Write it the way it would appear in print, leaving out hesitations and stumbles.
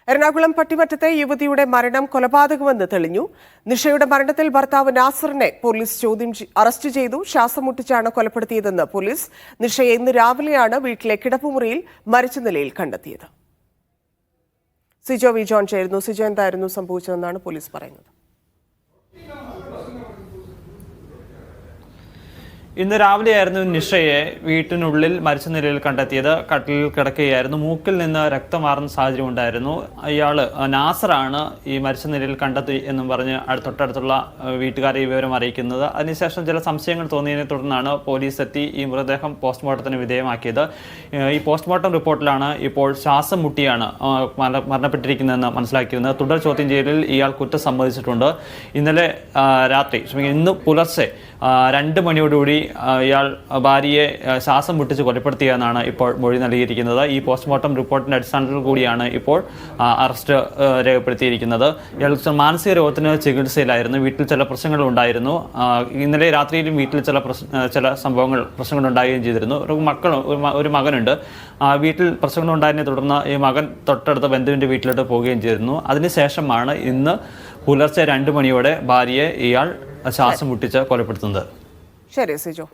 എറണാകുളം പട്ടിമറ്റത്തെ യുവതിയുടെ മരണം കൊലപാതകമെന്ന് തെളിഞ്ഞു. നിഷയുടെ മരണത്തിൽ ഭർത്താവ് നാസറിനെ പോലീസ് അറസ്റ്റ് ചെയ്തു. ശ്വാസം മുട്ടിച്ചാണ് കൊലപ്പെടുത്തിയതെന്ന് പോലീസ്. നിഷയെ ഇന്ന് രാവിലെയാണ് വീട്ടിലെ കിടപ്പുമുറിയിൽ മരിച്ച നിലയിൽ കണ്ടെത്തിയത്. സിജോ വി ജോൺ ചേരുന്നു. സിജോ, എന്തായിരുന്നു സംഭവിച്ചതെന്നാണ് പോലീസ് പറയുന്നത്? ഇന്ന് രാവിലെയായിരുന്നു നിഷയെ വീട്ടിനുള്ളിൽ മരിച്ച നിലയിൽ കണ്ടെത്തിയത്. കട്ടിലിൽ കിടക്കുകയായിരുന്നു. മൂക്കിൽ നിന്ന് രക്തം മാറുന്ന സാഹചര്യം ഉണ്ടായിരുന്നു. ഇയാള് നാസറാണ് ഈ മരിച്ച നിലയിൽ കണ്ടെത്തി എന്നും പറഞ്ഞ് തൊട്ടടുത്തുള്ള വീട്ടുകാരെ ഈ വിവരം അറിയിക്കുന്നത്. അതിനുശേഷം ചില സംശയങ്ങൾ തോന്നിയതിനെ തുടർന്നാണ് പോലീസ് എത്തി ഈ മൃതദേഹം പോസ്റ്റ്മോർട്ടത്തിന് വിധേയമാക്കിയത്. ഈ പോസ്റ്റ്മോർട്ടം റിപ്പോർട്ടിലാണ് ഇപ്പോൾ ശ്വാസം മുട്ടിയാണ് മരണപ്പെട്ടിരിക്കുന്നതെന്ന് മനസ്സിലാക്കിയിരുന്നത്. തുടർ ചോദ്യം ചെയ്യലിൽ ഇയാൾ കുറ്റം സമ്മതിച്ചിട്ടുണ്ട്. ഇന്നലെ രാത്രി ഇന്ന് പുലർച്ചെ 2 മണിയോടുകൂടി ഇയാൾ ഭാര്യയെ ശ്വാസം മുട്ടിച്ച് കൊലപ്പെടുത്തിയെന്നാണ് ഇപ്പോൾ മൊഴി നൽകിയിരിക്കുന്നത്. ഈ പോസ്റ്റ്മോർട്ടം റിപ്പോർട്ടിന്റെ അടിസ്ഥാനത്തിൽ കൂടിയാണ് ഇപ്പോൾ അറസ്റ്റ് രേഖപ്പെടുത്തിയിരിക്കുന്നത്. ഇയാൾ മാനസിക രോഗത്തിന് ചികിത്സയിലായിരുന്നു. വീട്ടിൽ ചില പ്രശ്നങ്ങൾ ഉണ്ടായിരുന്നു. ഇന്നലെ രാത്രിയിലും വീട്ടിൽ ചില പ്രശ്നങ്ങൾ ഉണ്ടാവുകയും ചെയ്തിരുന്നു. ഒരു മകനുണ്ട്. വീട്ടിൽ പ്രശ്നങ്ങൾ ഉണ്ടായതിനെ തുടർന്ന് ഈ മകൻ തൊട്ടടുത്ത ബന്ധുവിന്റെ വീട്ടിലോട്ട് പോവുകയും ചെയ്തിരുന്നു. അതിനുശേഷമാണ് ഇന്ന് പുലർച്ചെ 2 മണിയോടെ ഭാര്യയെ ഇയാൾ ശ്വാസം മുട്ടിച്ച് കൊലപ്പെടുത്തുന്നത്. ശരി സിജോ.